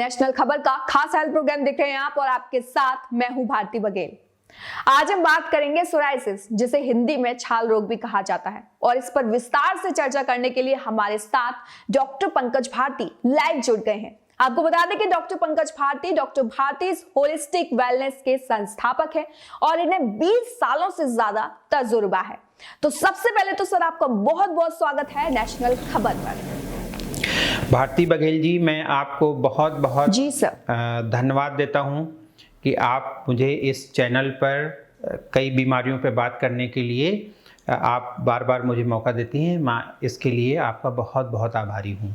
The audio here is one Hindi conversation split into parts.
नेशनल खबर का खास हेल्थ प्रोग्राम देख रहे हैं आप और आपके साथ मैं हूं भारती बघेल। आज हम बात करेंगे सोराइसिस, जिसे हिंदी में छाल रोग भी कहा जाता है, और इस पर विस्तार से चर्चा करने के लिए हमारे साथ डॉक्टर पंकज भारती लाइव जुड़ गए हैं। आपको बता दें कि doctor Pankaj Bharti doctor Bharti's holistic wellness के संस्थापक हैं और इन्हें 20 सालों से ज्यादा तजुर्बा है। तो सबसे पहले तो सर आपका बहुत बहुत स्वागत है नेशनल खबर पर। भारती बघेल जी, मैं आपको बहुत बहुत जी सर धन्यवाद देता हूं कि आप मुझे इस चैनल पर कई बीमारियों पर बात करने के लिए आप बार बार मुझे मौका देती हैं। मैं इसके लिए आपका बहुत बहुत आभारी हूं।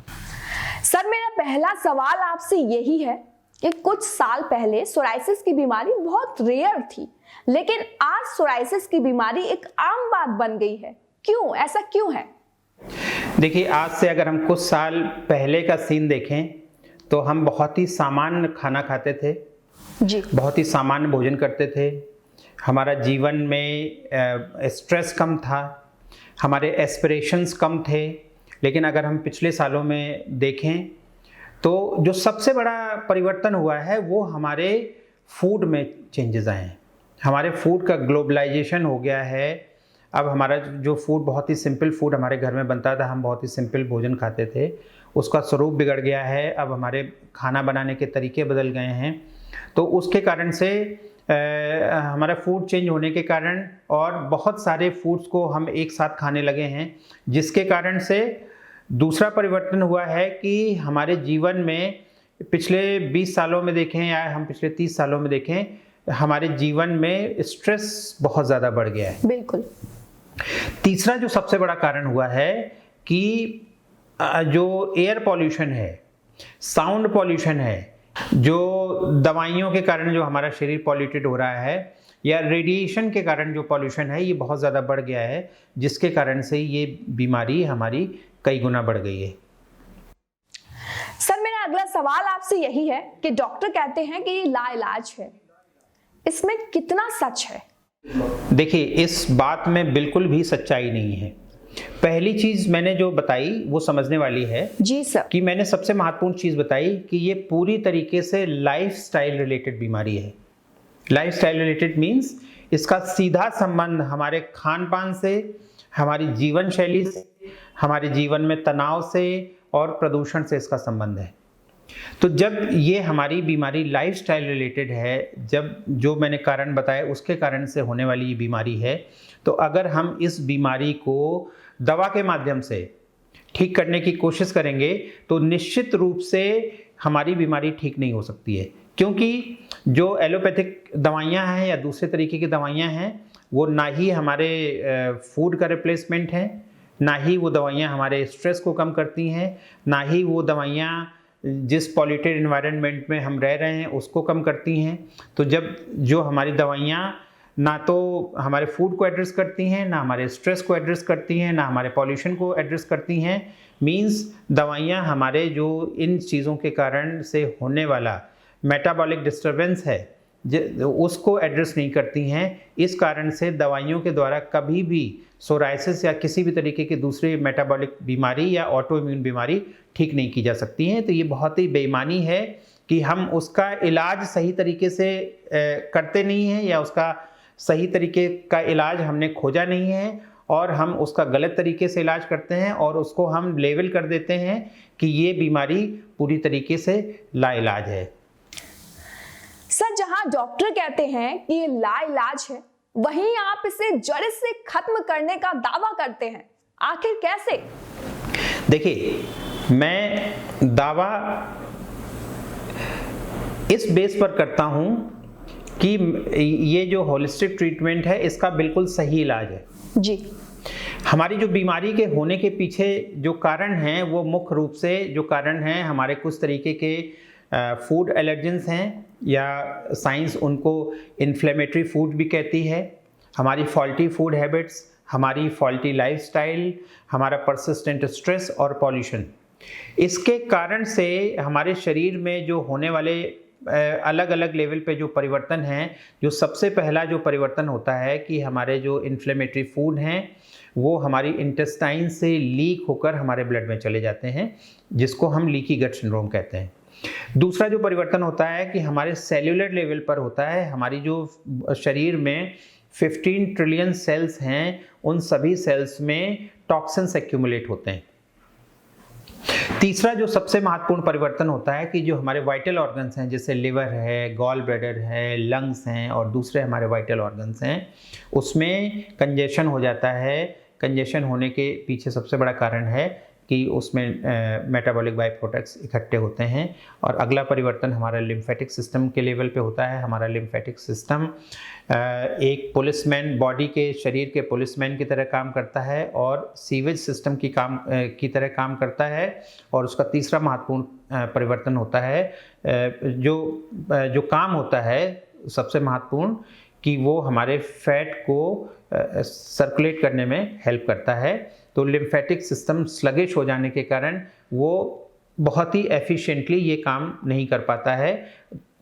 सर मेरा पहला सवाल आपसे यही है कि कुछ साल पहले सोराइसिस की बीमारी बहुत रेयर थी, लेकिन आज सोराइसिस की बीमारी एक आम बात बन गई है। क्यों, ऐसा क्यों है? देखिए, आज से अगर हम कुछ साल पहले का सीन देखें तो हम बहुत ही सामान्य खाना खाते थे जी, बहुत ही सामान्य भोजन करते थे। हमारा जीवन में स्ट्रेस कम था, हमारे एस्पिरेशंस कम थे। लेकिन अगर हम पिछले सालों में देखें तो जो सबसे बड़ा परिवर्तन हुआ है वो हमारे फूड में चेंजेस आए हैं। हमारे फूड का ग्लोबलाइजेशन हो गया है। अब हमारा जो फूड बहुत ही सिंपल फूड हमारे घर में बनता था, हम बहुत ही सिंपल भोजन खाते थे, उसका स्वरूप बिगड़ गया है। अब हमारे खाना बनाने के तरीके बदल गए हैं। तो उसके कारण से हमारा फूड चेंज होने के कारण और बहुत सारे फूड्स को हम एक साथ खाने लगे हैं, जिसके कारण से दूसरा परिवर्तन हुआ है कि हमारे जीवन में पिछले 20 सालों में देखें या हम पिछले 30 सालों में देखें, हमारे जीवन में स्ट्रेस बहुत ज़्यादा बढ़ गया है। बिल्कुल। तीसरा जो सबसे बड़ा कारण हुआ है कि जो एयर पॉल्यूशन है, साउंड पॉल्यूशन है, जो दवाइयों के कारण जो हमारा शरीर पॉल्यूटेड हो रहा है, या रेडिएशन के कारण जो पॉल्यूशन है, ये बहुत ज़्यादा बढ़ गया है, जिसके कारण से ये बीमारी हमारी कई गुना बढ़ गई है। सर मेरा अगला सवाल आपसे यही है कि डॉक्टर कहते हैं कि ये लाइलाज है, इसमें कितना सच है? देखिए, इस बात में बिल्कुल भी सच्चाई नहीं है। पहली चीज मैंने जो बताई वो समझने वाली है जी सर, कि मैंने सबसे महत्वपूर्ण चीज बताई कि ये पूरी तरीके से लाइफस्टाइल रिलेटेड बीमारी है। लाइफस्टाइल रिलेटेड मीन्स इसका सीधा संबंध हमारे खान पान से, हमारी जीवन शैली से, हमारे जीवन में तनाव से और प्रदूषण से इसका संबंध है। तो जब ये हमारी बीमारी लाइफस्टाइल रिलेटेड है, जब जो मैंने कारण बताया उसके कारण से होने वाली ये बीमारी है, तो अगर हम इस बीमारी को दवा के माध्यम से ठीक करने की कोशिश करेंगे तो निश्चित रूप से हमारी बीमारी ठीक नहीं हो सकती है। क्योंकि जो एलोपैथिक दवाइयाँ हैं या दूसरे तरीके की दवाइयाँ हैं, वो ना ही हमारे फूड का रिप्लेसमेंट है, ना ही वो दवाइयाँ हमारे स्ट्रेस को कम करती हैं, ना ही वो दवाइयाँ जिस पॉल्यूटेड इन्वायरमेंट में हम रह रहे हैं उसको कम करती हैं। तो जब जो हमारी दवाइयाँ ना तो हमारे फूड को एड्रेस करती हैं, ना हमारे स्ट्रेस को एड्रेस करती हैं, ना हमारे पॉल्यूशन को एड्रेस करती हैं, मींस दवाइयाँ हमारे जो इन चीज़ों के कारण से होने वाला मेटाबॉलिक डिस्टर्बेंस है उसको एड्रेस नहीं करती हैं। इस कारण से दवाइयों के द्वारा कभी भी सोराइसिस या किसी भी तरीके की दूसरी मेटाबॉलिक बीमारी या ऑटो इम्यून बीमारी ठीक नहीं की जा सकती हैं। तो ये बहुत ही बेईमानी है कि हम उसका इलाज सही तरीके से करते नहीं हैं, या उसका सही तरीके का इलाज हमने खोजा नहीं है और हम उसका गलत तरीके से इलाज करते हैं और उसको हम लेबल कर देते हैं कि ये बीमारी पूरी तरीके से लाइलाज है। सर जहां डॉक्टर कहते हैं कि ये लाइलाज है, वहीं आप इसे जड़ से खत्म करने का दावा करते हैं। आखिर कैसे? देखिए, मैं दावा इस बेस पर करता हूं कि ये जो होलिस्टिक ट्रीटमेंट है इसका बिल्कुल सही इलाज है जी। हमारी जो बीमारी के होने के पीछे जो कारण हैं वो मुख्य रूप से जो कारण हैं हमारे कुछ तरीके के फूड एलर्जेंस हैं, या साइंस उनको इन्फ्लेमेटरी फूड भी कहती है। हमारी फॉल्टी फूड हैबिट्स, हमारी फॉल्टी लाइफस्टाइल, हमारा परसिस्टेंट स्ट्रेस और पॉल्यूशन, इसके कारण से हमारे शरीर में जो होने वाले अलग अलग लेवल पे जो परिवर्तन हैं, जो सबसे पहला जो परिवर्तन होता है कि हमारे जो इन्फ्लेमेटरी फूड हैं वो हमारी इंटेस्टाइन से लीक होकर हमारे ब्लड में चले जाते हैं, जिसको हम लीकी गट सिंड्रोम कहते हैं। दूसरा जो परिवर्तन होता है कि हमारे सेल्यूलर लेवल पर होता है, हमारी जो शरीर में 15 ट्रिलियन सेल्स हैं, उन सभी सेल्स में टॉक्सिन्स एक्यूमुलेट होते हैं। तीसरा जो सबसे महत्वपूर्ण परिवर्तन होता है कि जो हमारे वाइटल ऑर्गन्स हैं, जैसे लिवर है, गॉल ब्लैडर है, लंग्स हैं और दूसरे हमारे वाइटल ऑर्गन्स हैं, उसमें कंजेशन हो जाता है। कंजेशन होने के पीछे सबसे बड़ा कारण है कि उसमें मेटाबॉलिक बाई प्रोडक्ट्स इकट्ठे होते हैं। और अगला परिवर्तन हमारा लिम्फेटिक सिस्टम के लेवल पे होता है। हमारा लिम्फेटिक सिस्टम एक पुलिसमैन, बॉडी के शरीर के पुलिसमैन की तरह काम करता है और सीवेज सिस्टम की तरह काम करता है। और उसका तीसरा महत्वपूर्ण परिवर्तन होता है, जो काम होता है सबसे महत्वपूर्ण, कि वो हमारे फैट को सर्कुलेट करने में हेल्प करता है। तो लिम्फेटिक सिस्टम स्लगिश हो जाने के कारण वो बहुत ही एफिशिएंटली ये काम नहीं कर पाता है।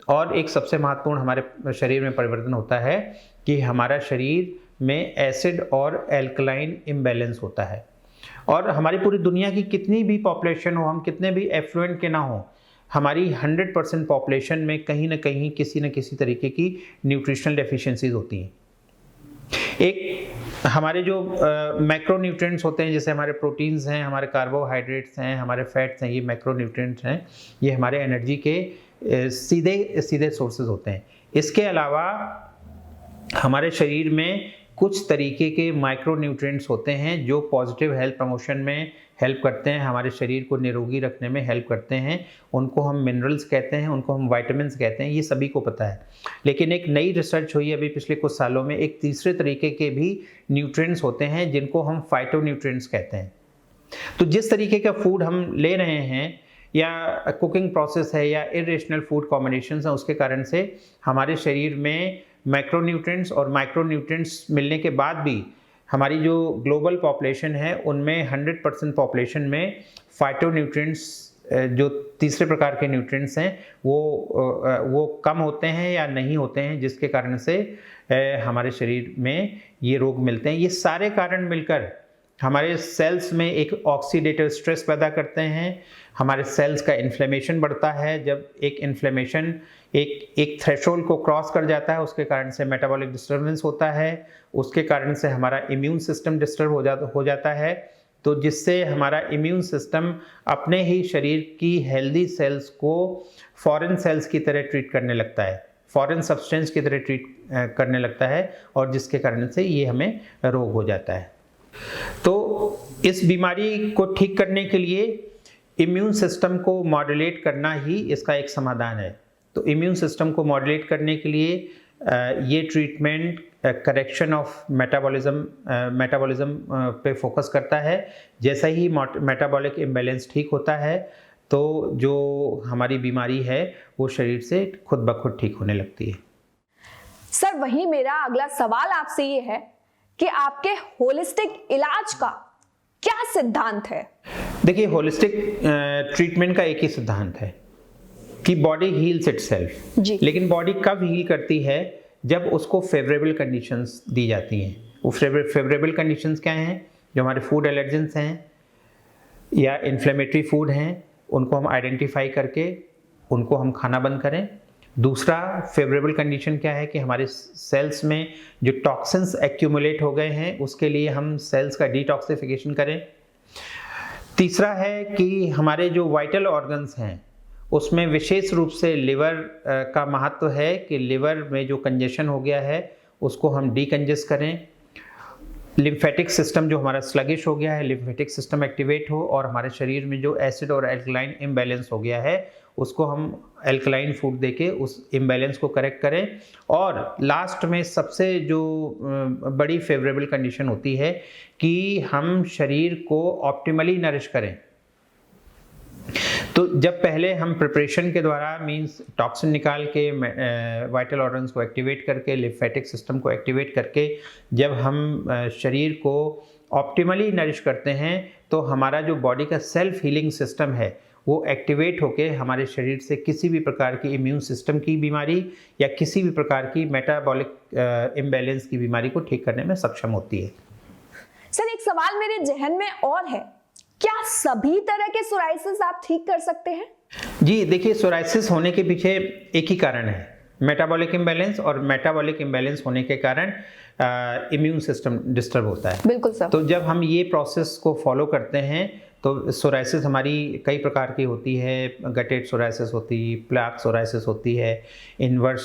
और एक सबसे महत्वपूर्ण हमारे शरीर में परिवर्तन होता है कि हमारा शरीर में एसिड और एल्कलाइन इम्बैलेंस होता है। और हमारी पूरी दुनिया की कितनी भी पॉपुलेशन हो, हम कितने भी एफ्लुएंट के ना हो, हमारी 100% पॉपुलेशन में कहीं ना कहीं किसी न किसी तरीके की न्यूट्रिशनल डेफिशिएंसीज होती हैं। एक हमारे जो मैक्रोन्यूट्रिएंट्स होते हैं, जैसे हमारे प्रोटीन्स हैं, हमारे कार्बोहाइड्रेट्स हैं, हमारे फैट्स हैं, ये मैक्रोन्यूट्रिएंट्स हैं, ये हमारे एनर्जी के सीधे सोर्सेज होते हैं। इसके अलावा हमारे शरीर में कुछ तरीके के माइक्रोन्यूट्रिएंट्स होते हैं जो पॉजिटिव हेल्थ प्रमोशन में हेल्प करते हैं, हमारे शरीर को निरोगी रखने में हेल्प करते हैं। उनको हम मिनरल्स कहते हैं, उनको हम विटामिन्स कहते हैं, ये सभी को पता है। लेकिन एक नई रिसर्च हुई अभी पिछले कुछ सालों में, एक तीसरे तरीके के भी न्यूट्रिएंट्स होते हैं जिनको हम फाइटोन्यूट्रिएंट्स कहते हैं। तो जिस तरीके का फूड हम ले रहे हैं, या कुकिंग प्रोसेस है, या इरेशनल फूड कॉम्बिनेशंस हैं, उसके कारण से हमारे शरीर में मैक्रोन्यूट्रिएंट्स और माइक्रोन्यूट्रिएंट्स मिलने के बाद भी हमारी जो ग्लोबल पॉपुलेशन है उनमें 100% पॉपुलेशन में फाइटोन्यूट्रिएंट्स, जो तीसरे प्रकार के न्यूट्रिएंट्स हैं, वो कम होते हैं या नहीं होते हैं, जिसके कारण से हमारे शरीर में ये रोग मिलते हैं। ये सारे कारण मिलकर हमारे सेल्स में एक ऑक्सीडेटिव स्ट्रेस पैदा करते हैं। हमारे सेल्स का इन्फ्लेमेशन बढ़ता है। जब एक इन्फ्लेमेशन एक थ्रेशोल्ड को क्रॉस कर जाता है, उसके कारण से मेटाबॉलिक डिस्टर्बेंस होता है, उसके कारण से हमारा इम्यून सिस्टम डिस्टर्ब हो जाता है। तो जिससे हमारा इम्यून सिस्टम अपने ही शरीर की हेल्दी सेल्स को फॉरेन सेल्स की तरह ट्रीट करने लगता है, फॉरेन सब्सटेंस की तरह ट्रीट करने लगता है, और जिसके कारण से ये हमें रोग हो जाता है। तो इस बीमारी को ठीक करने के लिए इम्यून सिस्टम को मॉड्यूलेट करना ही इसका एक समाधान है। तो इम्यून सिस्टम को मॉड्यूलेट करने के लिए ये ट्रीटमेंट करेक्शन ऑफ मेटाबॉलिज्म पे फोकस करता है। जैसा ही मेटाबॉलिक इम्बैलेंस ठीक होता है तो जो हमारी बीमारी है वो शरीर से खुद ब खुद ठीक होने लगती है। सर, वहीं मेरा अगला सवाल आपसे ये है कि आपके होलिस्टिक इलाज का क्या सिद्धांत है? देखिए, होलिस्टिक ट्रीटमेंट का एक ही सिद्धांत है कि बॉडी हील्स इटसेल्फ। लेकिन बॉडी कब हील करती है? जब उसको फेवरेबल कंडीशंस दी जाती हैं। वो फेवरेबल कंडीशंस क्या हैं? जो हमारे फूड एलर्जेंस हैं या इन्फ्लेमेटरी फूड हैं, उनको हम आइडेंटिफाई करके उनको हम खाना बंद करें। दूसरा फेवरेबल कंडीशन क्या है कि हमारे सेल्स में जो टॉक्सिन्स एक्यूमुलेट हो गए हैं उसके लिए हम सेल्स का डिटॉक्सिफिकेशन करें। तीसरा है कि हमारे जो वाइटल ऑर्गन्स हैं उसमें विशेष रूप से लिवर का महत्व है कि लिवर में जो कंजेशन हो गया है उसको हम डीकंजेस्ट करें। लिम्फेटिक सिस्टम जो हमारा स्लगिश हो गया है, लिम्फेटिक सिस्टम एक्टिवेट हो, और हमारे शरीर में जो एसिड और एल्कलाइन इम्बैलेंस हो गया है उसको हम एल्कलाइन फूड देके उस इम्बैलेंस को करेक्ट करें। और लास्ट में सबसे जो बड़ी फेवरेबल कंडीशन होती है कि हम शरीर को ऑप्टिमली नरिश करें। तो जब पहले हम प्रिपरेशन के द्वारा मींस टॉक्सिन निकाल के वाइटल ऑर्गन्स को एक्टिवेट करके, लिम्फेटिक सिस्टम को एक्टिवेट करके जब हम शरीर को ऑप्टिमली नरिश करते हैं तो हमारा जो बॉडी का सेल्फ हीलिंग सिस्टम है वो एक्टिवेट होके हमारे शरीर से किसी भी प्रकार की इम्यून सिस्टम की बीमारी या किसी भी प्रकार की मेटाबॉलिक इम्बैलेंस की बीमारी को ठीक करने में सक्षम होती है। सर, एक सवाल मेरे जहन में और है, क्या सभी तरह के सोराइसिस आप ठीक कर सकते हैं? जी देखिए, सोराइसिस होने के पीछे एक ही कारण है, मेटाबॉलिक इम्बैलेंस, और मेटाबॉलिक इम्बैलेंस होने के कारण इम्यून सिस्टम डिस्टर्ब होता है। बिल्कुल सर। तो जब हम ये प्रोसेस को फॉलो करते हैं तो सोराइसिस हमारी कई प्रकार की होती है, गटेड सोराइसिस होती है, प्लाक सोराइसिस होती है, इन्वर्स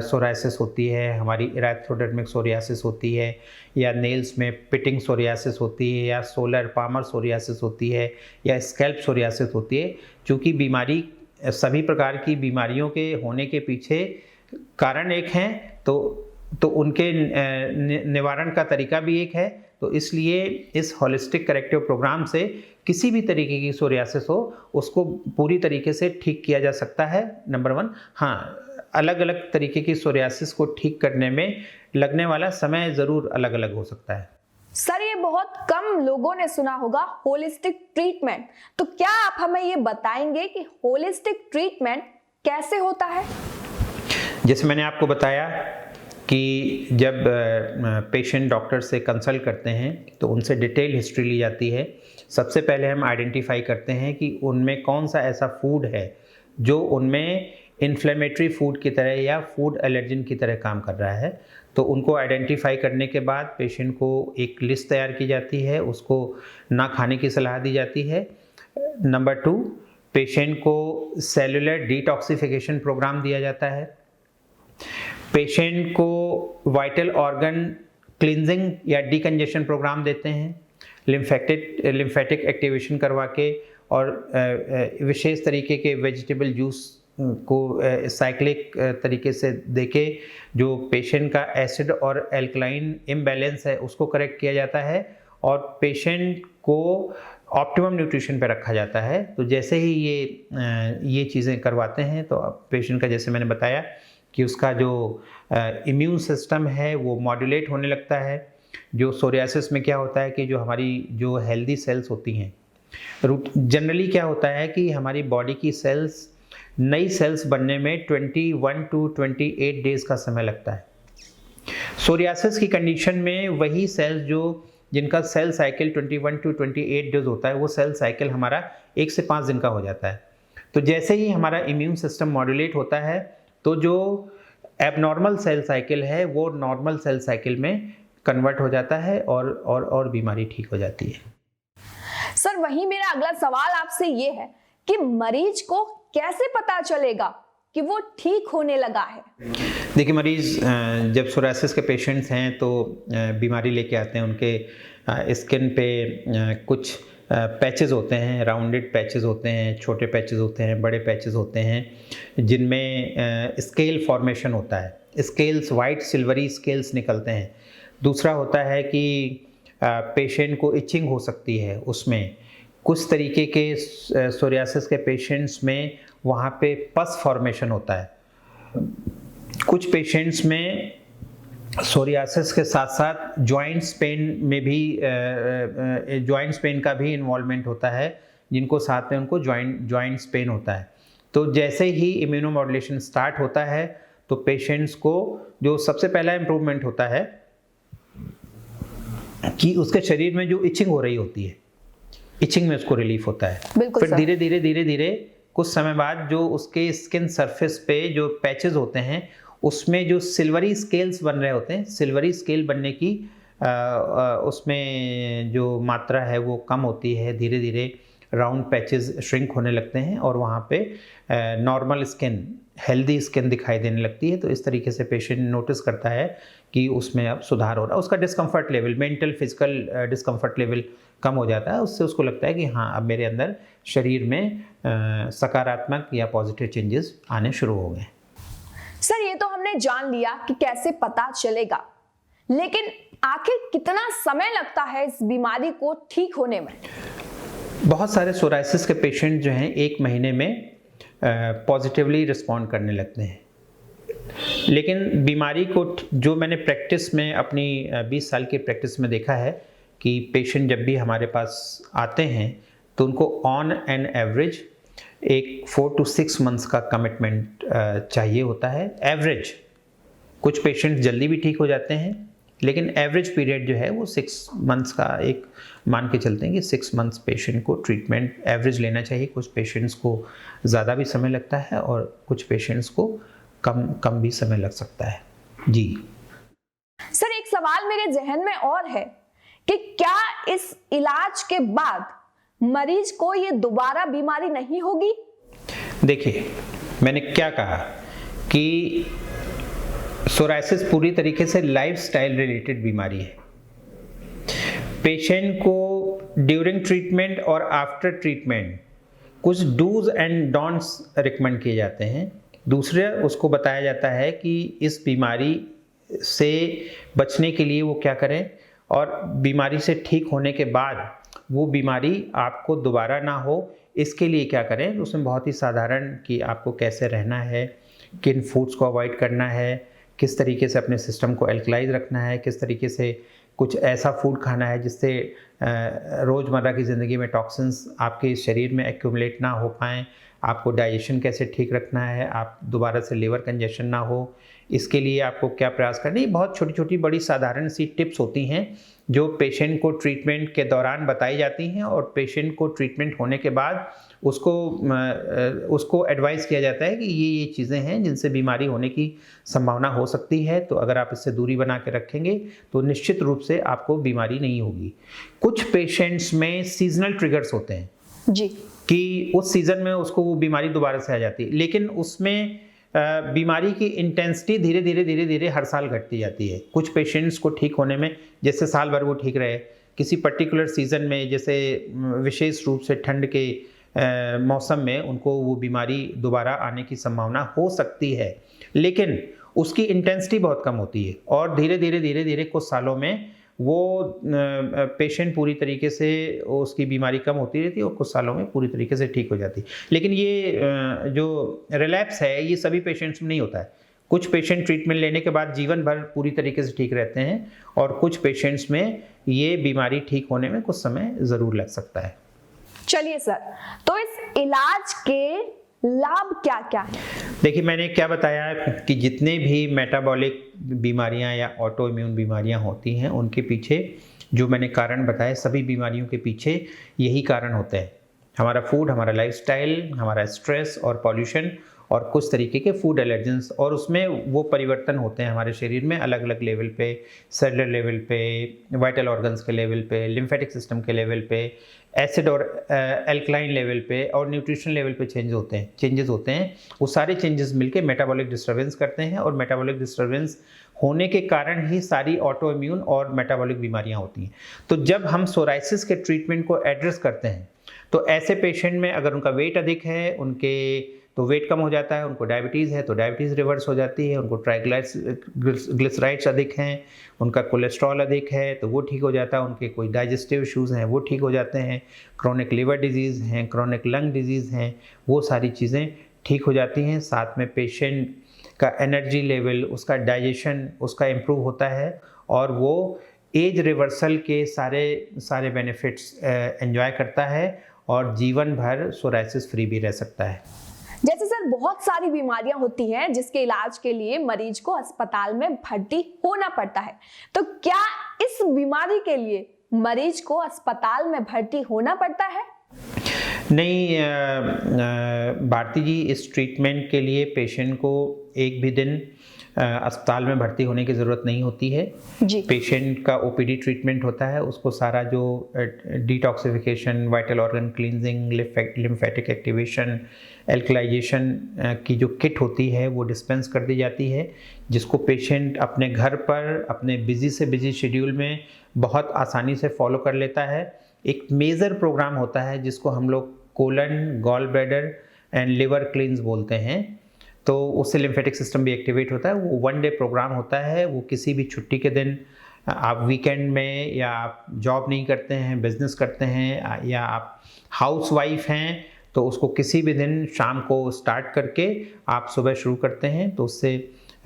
सोराइसिस होती है, हमारी इरेथ्रोडर्मिक सोरियासिस होती है, या नेल्स में पिटिंग सोरियासिस होती है, या सोलर पामर सोरियासिस होती है, या स्कैल्प सोरियासिस होती है। क्योंकि बीमारी, सभी प्रकार की बीमारियों के होने के पीछे कारण एक हैं, तो उनके निवारण का तरीका भी एक है। तो इसलिए इस होलिस्टिक करेक्टिव प्रोग्राम से किसी भी तरीके की सोरियासिस हो उसको पूरी तरीके से ठीक किया जा सकता है, नंबर 1। हाँ, अलग अलग तरीके की सोरियासिस को ठीक करने में लगने वाला समय ज़रूर अलग अलग हो सकता है। सर, ये बहुत कम लोगों ने सुना होगा होलिस्टिक ट्रीटमेंट, तो क्या आप हमें ये बताएंगे कि होलिस्टिक ट्रीटमेंट कैसे होता है? जैसे मैंने आपको बताया कि जब पेशेंट डॉक्टर से कंसल्ट करते हैं तो उनसे डिटेल हिस्ट्री ली जाती है। सबसे पहले हम आइडेंटिफाई करते हैं कि उनमें कौन सा ऐसा फूड है जो उनमें इन्फ्लेमेटरी फूड की तरह या फूड एलर्जिन की तरह काम कर रहा है। तो उनको आइडेंटिफाई करने के बाद पेशेंट को एक लिस्ट तैयार की जाती है, उसको ना खाने की सलाह दी जाती है। नंबर 2, पेशेंट को सेलुलर डिटॉक्सिफिकेशन प्रोग्राम दिया जाता है। पेशेंट को वाइटल ऑर्गन क्लींजिंग या डिकंजेशन प्रोग्राम देते हैं, लिम्फेटिक एक्टिवेशन करवा के, और विशेष तरीके के वेजिटेबल जूस को साइक्लिक तरीके से देके जो पेशेंट का एसिड और एल्कलाइन इम्बैलेंस है उसको करेक्ट किया जाता है, और पेशेंट को ऑप्टिमम न्यूट्रिशन पे रखा जाता है। तो जैसे ही ये चीज़ें करवाते हैं तो पेशेंट का, जैसे मैंने बताया कि उसका जो इम्यून सिस्टम है वो मॉड्यूलेट होने लगता है। जो सोरियासिस में क्या होता है कि जो हमारी जो हेल्दी सेल्स होती हैं, जनरली क्या होता है कि हमारी बॉडी की सेल्स, नई सेल्स बनने में 21 to 28 डेज का समय लगता है। सोरियासिस की कंडीशन में वही सेल्स जिनका सेल साइकिल 21 to 28 डेज होता है, वो सेल साइकिल हमारा 1 से 5 दिन का हो जाता है। तो जैसे ही हमारा इम्यून सिस्टम मॉड्यूलेट होता है तो जो एबनॉर्मल सेल साइकिल है वो नॉर्मल सेल साइकिल में कन्वर्ट हो जाता है और बीमारी ठीक हो जाती है। सर, वहीं मेरा अगला सवाल आपसे ये है कि मरीज को कैसे पता चलेगा कि वो ठीक होने लगा है? देखिए, मरीज जब सोराइसिस के पेशेंट्स हैं तो बीमारी लेके आते हैं, उनके स्किन पे कुछ पैचेस होते हैं, राउंडेड पैचेस होते हैं, छोटे पैचेस होते हैं, बड़े पैचेस होते हैं, जिनमें स्केल फॉर्मेशन होता है। स्केल्स, वाइट सिल्वरी स्केल्स निकलते हैं। दूसरा होता है कि पेशेंट को इचिंग हो सकती है। उसमें कुछ तरीके के सोरियासिस के पेशेंट्स में वहाँ पे पस फॉर्मेशन होता है। कुछ पेशेंट्स में सोरियासिस के साथ साथ जॉइंट्स पेन में भी जॉइंट्स पेन का भी इन्वॉल्वमेंट होता है, जिनको साथ में उनको जॉइंट्स पेन होता है। तो जैसे ही इम्यूनोमॉड्यूलेशन स्टार्ट होता है तो पेशेंट्स को जो सबसे पहला इम्प्रूवमेंट होता है कि उसके शरीर में जो इचिंग हो रही होती है, इचिंग में उसको रिलीफ होता है। फिर धीरे धीरे कुछ समय बाद जो उसके स्किन सरफेस पे जो पैचेस होते हैं उसमें जो सिल्वरी स्केल्स बन रहे होते हैं, सिल्वरी स्केल बनने की उसमें जो मात्रा है वो कम होती है। धीरे धीरे राउंड पैचेस श्रिंक होने लगते हैं और वहाँ पे नॉर्मल स्किन, हेल्दी स्किन दिखाई देने लगती है। तो इस तरीके से पेशेंट नोटिस करता है कि उसमें अब सुधार हो रहा है। उसका discomfort level, mental physical discomfort level कम हो जाता है। उससे उसको लगता है कि हाँ, अब मेरे अंदर शरीर में सकारात्मक या पॉजिटिव चेंजेस आने शुरू हो गए। सर, ये तो हमने जान लिया कि कैसे पता चलेगा, लेकिन आखिर कितना समय लगता है इस बीमारी को ठीक होने में? बहुत सारे सोराइसिस के पेशेंट जो हैं 1 महीने में पॉजिटिवली रिस्पॉन्ड करने लगते हैं। लेकिन बीमारी को, जो मैंने प्रैक्टिस में अपनी 20 साल की प्रैक्टिस में देखा है कि पेशेंट जब भी हमारे पास आते हैं तो उनको ऑन एन एवरेज एक 4 to 6 मंथ्स का कमिटमेंट चाहिए होता है, एवरेज। कुछ पेशेंट जल्दी भी ठीक हो जाते हैं, लेकिन एवरेज पीरियड जो है वो 6 मंथ्स का एक मान के चलते हैं कि 6 मंथ्स पेशेंट को ट्रीटमेंट एवरेज लेना चाहिए। कुछ पेशेंट्स को ज़्यादा भी समय लगता है और कुछ पेशेंट्स को कम भी समय लग सकता है। जी सर, एक सवाल मेरे जहन में और है कि क्या इस इलाज के बाद मरीज को ये दोबारा बीमारी नहीं होगी? देखिए, मैंने क्या कहा कि सोराइसिस पूरी तरीके से लाइफस्टाइल रिलेटेड बीमारी है। पेशेंट को ड्यूरिंग ट्रीटमेंट और आफ्टर ट्रीटमेंट कुछ डूज एंड डोंट्स रिकमेंड किए जाते हैं। दूसरा, उसको बताया जाता है कि इस बीमारी से बचने के लिए वो क्या करें और बीमारी से ठीक होने के बाद वो बीमारी आपको दोबारा ना हो, इसके लिए क्या करें। उसमें बहुत ही साधारण कि आपको कैसे रहना है, किन फूड्स को अवॉइड करना है, किस तरीके से अपने सिस्टम को एल्कलाइज रखना है, किस तरीके से कुछ ऐसा फूड खाना है जिससे रोज़मर्रा की ज़िंदगी में टॉक्सिन्स आपके शरीर में एक्यूमुलेट ना हो पाएँ, आपको डाइजेशन कैसे ठीक रखना है, आप दोबारा से लिवर कंजेशन ना हो, इसके लिए आपको क्या प्रयास करना है। ये बहुत छोटी छोटी बड़ी साधारण सी टिप्स होती हैं जो पेशेंट को ट्रीटमेंट के दौरान बताई जाती हैं और पेशेंट को ट्रीटमेंट होने के बाद उसको एडवाइस किया जाता है कि ये चीज़ें हैं जिनसे बीमारी होने की संभावना हो सकती है, तो अगर आप इससे दूरी बना के रखेंगे तो निश्चित रूप से आपको बीमारी नहीं होगी। कुछ पेशेंट्स में सीजनल ट्रिगर्स होते हैं जी, कि उस सीज़न में उसको वो बीमारी दोबारा से आ जाती है, लेकिन उसमें बीमारी की इंटेंसिटी धीरे धीरे हर साल घटती जाती है। कुछ पेशेंट्स को ठीक होने में जैसे साल भर वो ठीक रहे, किसी पर्टिकुलर सीज़न में जैसे विशेष रूप से ठंड के मौसम में उनको वो बीमारी दोबारा आने की संभावना हो सकती है, लेकिन उसकी इंटेंसिटी बहुत कम होती है और धीरे धीरे कुछ सालों में वो पेशेंट पूरी तरीके से उसकी बीमारी कम होती रहती है और कुछ सालों में पूरी तरीके से ठीक हो जाती है। लेकिन ये जो रिलैप्स है ये सभी पेशेंट्स में नहीं होता है। कुछ पेशेंट ट्रीटमेंट लेने के बाद जीवन भर पूरी तरीके से ठीक रहते हैं और कुछ पेशेंट्स में ये बीमारी ठीक होने में कुछ समय ज़रूर लग सकता है। चलिए सर, तो इस इलाज के लाभ क्या क्या है? देखिए, मैंने क्या बताया कि जितने भी मेटाबॉलिक बीमारियां या ऑटो इम्यून बीमारियां होती हैं उनके पीछे जो मैंने कारण बताए, सभी बीमारियों के पीछे यही कारण होते हैं। हमारा फूड, हमारा लाइफस्टाइल, हमारा स्ट्रेस और पॉल्यूशन और कुछ तरीके के फूड एलर्जेंस, और उसमें वो परिवर्तन होते हैं हमारे शरीर में अलग अलग लेवल पे, सेलुलर लेवल पे, वाइटल ऑर्गन्स के लेवल पे, लिम्फेटिक सिस्टम के लेवल पे, एसिड और एल्कलाइन लेवल पे और न्यूट्रिशन लेवल पे चेंजेस होते हैं। वो सारे चेंजेस मिलके मेटाबॉलिक डिस्टर्बेंस करते हैं और मेटाबॉलिक डिस्टर्बेंस होने के कारण ही सारी ऑटो इम्यून और मेटाबॉलिक बीमारियां होती हैं। तो जब हम सोराइसिस के ट्रीटमेंट को एड्रेस करते हैं तो ऐसे पेशेंट में अगर उनका वेट अधिक है, उनके तो वेट कम हो जाता है, उनको डायबिटीज़ है तो डायबिटीज़ रिवर्स हो जाती है, उनको ट्राइग्लिसराइड्स अधिक हैं, उनका कोलेस्ट्रॉल अधिक है तो वो ठीक हो जाता है, उनके कोई डाइजेस्टिव इश्यूज़ हैं वो ठीक हो जाते हैं, क्रोनिक लिवर डिजीज़ हैं, क्रोनिक लंग डिजीज़ हैं, वो सारी चीज़ें ठीक हो जाती हैं। साथ में पेशेंट का एनर्जी लेवल, उसका डाइजेशन, उसका इम्प्रूव होता है और वो एज रिवर्सल के सारे बेनिफिट्स एंजॉय करता है और जीवन भर सोराइसिस फ्री भी रह सकता है। जैसे सर बहुत सारी बीमारियां होती हैं जिसके इलाज के लिए मरीज को अस्पताल में भर्ती होना पड़ता है, तो क्या इस बीमारी के लिए मरीज को अस्पताल में भर्ती होना पड़ता है? नहीं भारती जी, इस ट्रीटमेंट के लिए पेशेंट को एक भी दिन अस्पताल में भर्ती होने की ज़रूरत नहीं होती है जी। पेशेंट का ओपीडी ट्रीटमेंट होता है, उसको सारा जो detoxification, vital organ cleansing, lymphatic activation, alkalisation की जो किट होती है वो डिस्पेंस कर दी जाती है, जिसको पेशेंट अपने घर पर अपने बिजी से बिजी शेड्यूल में बहुत आसानी से फॉलो कर लेता है। एक मेजर प्रोग्राम होता है जिसको हम लोग colon, gall bladder and liver cleanse बोलते हैं, तो उससे लिम्फेटिक सिस्टम भी एक्टिवेट होता है। वो 1 डे प्रोग्राम होता है, वो किसी भी छुट्टी के दिन, आप वीकेंड में या आप जॉब नहीं करते हैं, बिजनेस करते हैं या आप हाउसवाइफ हैं, तो उसको किसी भी दिन शाम को स्टार्ट करके आप सुबह शुरू करते हैं, तो उससे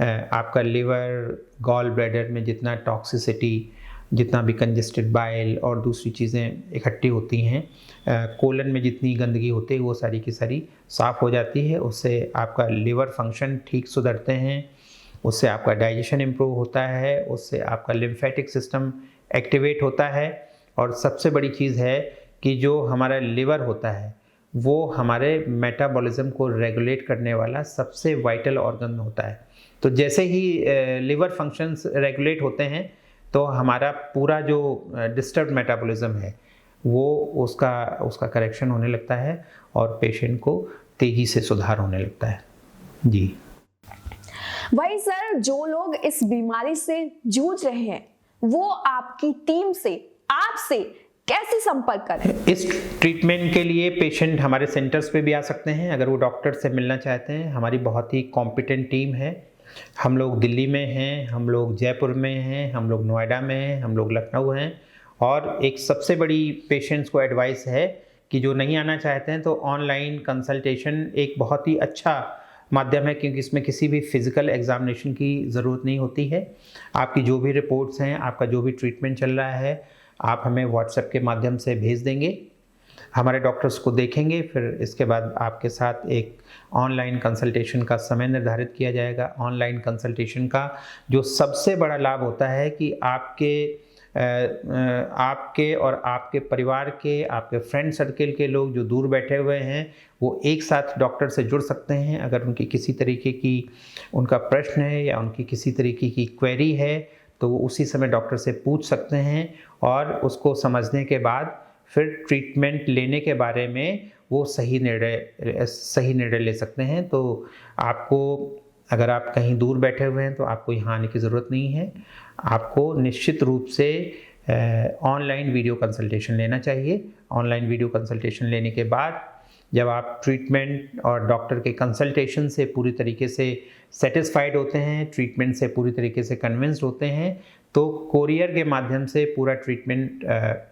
आपका लिवर, गॉल ब्लैडर में जितना टॉक्सिसिटी, जितना भी कंजेस्टेड बाइल और दूसरी चीज़ें इकट्ठी होती हैं, कोलन में जितनी गंदगी होती है वो सारी की सारी साफ़ हो जाती है। उससे आपका लिवर फंक्शन ठीक सुधरते हैं, उससे आपका डाइजेशन इम्प्रूव होता है, उससे आपका लिम्फेटिक सिस्टम एक्टिवेट होता है, और सबसे बड़ी चीज़ है कि जो हमारा लिवर होता है वो हमारे मेटाबॉलिज्म को रेगुलेट करने वाला सबसे वाइटल ऑर्गन होता है। तो जैसे ही लिवर फंक्शंस रेगुलेट होते हैं तो हमारा पूरा जो डिस्टर्ब मेटाबॉलिज्म है वो उसका करेक्शन होने लगता है और पेशेंट को तेज़ी से सुधार होने लगता है। जी वही सर, जो लोग इस बीमारी से जूझ रहे हैं वो आपकी टीम से, आपसे कैसे संपर्क करें? इस ट्रीटमेंट के लिए पेशेंट हमारे सेंटर्स पे भी आ सकते हैं अगर वो डॉक्टर से मिलना चाहते हैं। हमारी बहुत ही कॉम्पिटेंट टीम है। हम लोग दिल्ली में हैं, हम लोग जयपुर में हैं, हम लोग नोएडा में हैं, हम लोग लखनऊ हैं। और एक सबसे बड़ी पेशेंट्स को एडवाइस है कि जो नहीं आना चाहते हैं तो ऑनलाइन कंसल्टेशन एक बहुत ही अच्छा माध्यम है, क्योंकि इसमें किसी भी फिजिकल एग्जामिनेशन की ज़रूरत नहीं होती है। आपकी जो भी रिपोर्ट्स हैं, आपका जो भी ट्रीटमेंट चल रहा है, आप हमें व्हाट्सएप के माध्यम से भेज देंगे, हमारे डॉक्टर्स को देखेंगे, फिर इसके बाद आपके साथ एक ऑनलाइन कंसल्टेशन का समय निर्धारित किया जाएगा। ऑनलाइन कंसल्टेशन का जो सबसे बड़ा लाभ होता है कि आपके और आपके परिवार के, आपके फ्रेंड सर्किल के लोग जो दूर बैठे हुए हैं वो एक साथ डॉक्टर से जुड़ सकते हैं। अगर उनकी किसी तरीके की उनका प्रश्न है या उनकी किसी तरीके की क्वेरी है तो वो उसी समय डॉक्टर से पूछ सकते हैं, और उसको समझने के बाद फिर ट्रीटमेंट लेने के बारे में वो सही निर्णय ले सकते हैं। तो आपको, अगर आप कहीं दूर बैठे हुए हैं तो आपको यहाँ आने की ज़रूरत नहीं है। आपको निश्चित रूप से ऑनलाइन वीडियो कंसल्टेशन लेना चाहिए। ऑनलाइन वीडियो कंसल्टेशन लेने के बाद जब आप ट्रीटमेंट और डॉक्टर के कंसल्टेशन से पूरी तरीके से सेटिस्फाइड होते हैं, ट्रीटमेंट से पूरी तरीके से कन्विंस्ड होते हैं, तो कोरियर के माध्यम से पूरा ट्रीटमेंट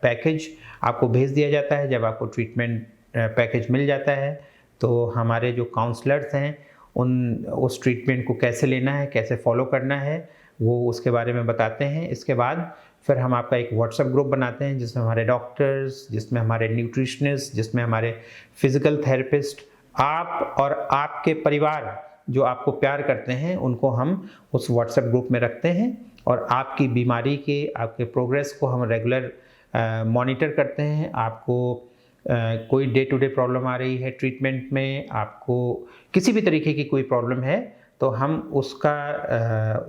पैकेज आपको भेज दिया जाता है। जब आपको ट्रीटमेंट पैकेज मिल जाता है तो हमारे जो काउंसलर्स हैं उस ट्रीटमेंट को कैसे लेना है, कैसे फॉलो करना है, वो उसके बारे में बताते हैं। इसके बाद फिर हम आपका एक व्हाट्सएप ग्रुप बनाते हैं जिसमें हमारे डॉक्टर्स, जिसमें हमारे न्यूट्रिशनिस्ट, जिसमें हमारे फिजिकल थेरेपिस्ट, आप और आपके परिवार जो आपको प्यार करते हैं उनको हम उस व्हाट्सएप ग्रुप में रखते हैं, और आपकी बीमारी के, आपके प्रोग्रेस को हम रेगुलर मॉनिटर करते हैं। आपको कोई डे टू डे प्रॉब्लम आ रही है ट्रीटमेंट में, आपको किसी भी तरीके की कोई प्रॉब्लम है तो हम उसका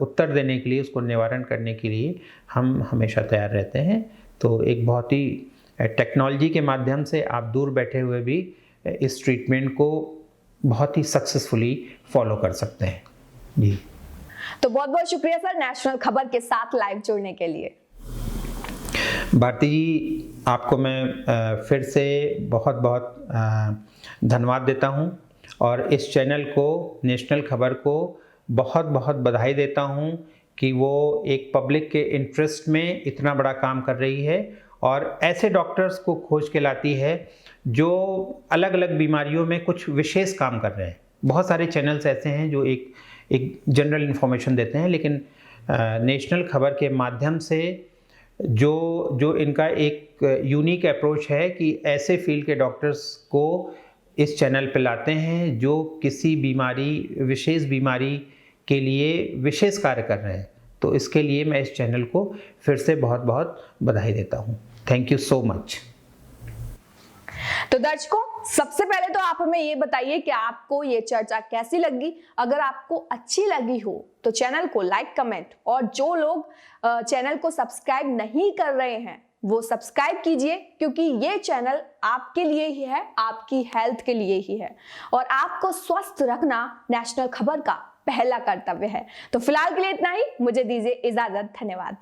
उत्तर देने के लिए, उसको निवारण करने के लिए हम हमेशा तैयार रहते हैं। तो एक बहुत ही टेक्नोलॉजी के माध्यम से आप दूर बैठे हुए भी इस ट्रीटमेंट को बहुत ही सक्सेसफुली फॉलो कर सकते हैं। जी, तो बहुत बहुत शुक्रिया सर नेशनल खबर के साथ लाइव जुड़ने के लिए। भारती जी, आपको मैं फिर से बहुत बहुत धन्यवाद देता हूं, और इस चैनल को, नेशनल खबर को बहुत बहुत बधाई देता हूं कि वो एक पब्लिक के इंटरेस्ट में इतना बड़ा काम कर रही है और ऐसे डॉक्टर्स को खोज के लाती है जो अलग अलग बीमारियों में कुछ विशेष काम कर रहे हैं। बहुत सारे चैनल्स ऐसे हैं जो एक जनरल इन्फॉर्मेशन देते हैं, लेकिन नेशनल खबर के माध्यम से जो इनका एक यूनिक अप्रोच है कि ऐसे फील्ड के डॉक्टर्स को इस चैनल पे लाते हैं जो किसी बीमारी, विशेष बीमारी के लिए विशेष कार्य कर रहे हैं। तो इसके लिए मैं इस चैनल को फिर से बहुत बहुत बधाई देता हूँ। Thank you so much. तो दर्शकों, सबसे पहले तो आप हमें ये बताइए कि आपको ये चर्चा कैसी लगी। अगर आपको अच्छी लगी हो तो चैनल को लाइक, कमेंट, और जो लोग चैनल को सब्सक्राइब नहीं कर रहे हैं वो सब्सक्राइब कीजिए, क्योंकि ये चैनल आपके लिए ही है, आपकी हेल्थ के लिए ही है, और आपको स्वस्थ रखना नेशनल खबर का पहला कर्तव्य है। तो फिलहाल के लिए इतना ही, मुझे दीजिए इजाजत। धन्यवाद।